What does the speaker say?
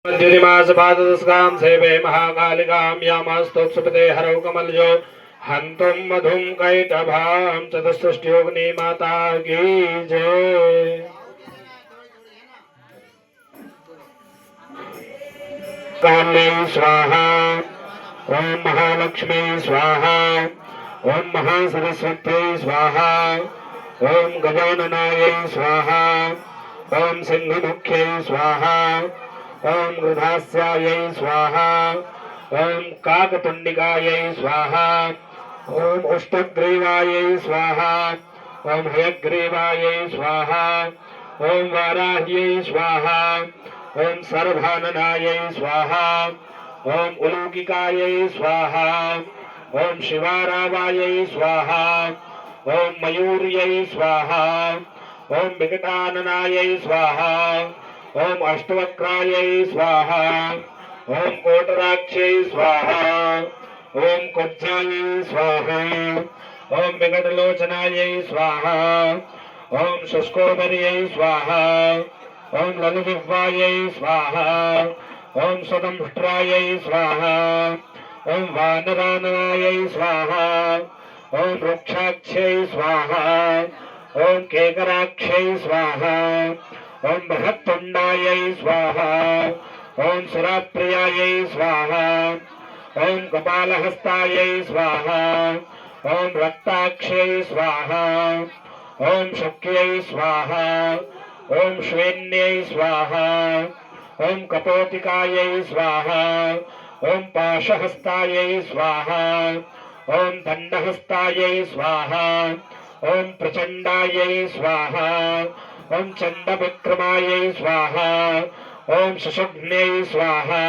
ज्योतिमासपादस्कां सेवे महाकालिकां यामास्तोत्सुपते हरौ कमलजो हन्तुं मधुं कैटभां चतुष्टयोगिनी माता की जय। काले स्वाहा ओम महालक्ष्मी स्वाहा ओम महासरस्वती स्वाहा ओम गजाननाय स्वाहा ओम सिंहमुख्यै स्वाहा ओम गृधास्यायै स्वाहा ओम काकतुंडिकायै स्वाहा ओम उष्टग्रीवायै स्वाहा ओम हयग्रीवायै स्वाहा ओम वाराह्यै स्वाहा ओम सर्वाननायै स्वाहा ओम उलूकिकायै स्वाहा ओम शिवारावायै स्वाहा ओम मयूर्यै स्वाहा ओम विकटाननायै स्वाहा ओम अष्टवक्रायै स्वाहा ओम कोटराक्षै स्वाहा ओम कुब्जायै स्वाहा ओम विकटलोचनायै स्वाहा ओम शुष्कोदर्यै स्वाहा ओम ललितवायै स्वाहा ओम सदंष्ट्रायै स्वाहा ओम वानराननायै स्वाहा ओम वृक्षाक्षै स्वाहा ओम केकराक्षै स्वाहा ओम बृहत्तुंडायै स्वाहा ओम सुराप्रियायै स्वाहा ओम कपालहस्तायै स्वाहा ओम रक्ताक्षै स्वाहा ओम शक्यै स्वाहा ओम श्वेन्यै स्वाहा ओम कपोतिकायै स्वाहा ओम पाशहस्तायै स्वाहा ओम दंडहस्तायै स्वाहा ओम प्रचंडायै स्वाहा ओम चंडविक्रमायै स्वाहा ओम शशुघ्नै स्वाहा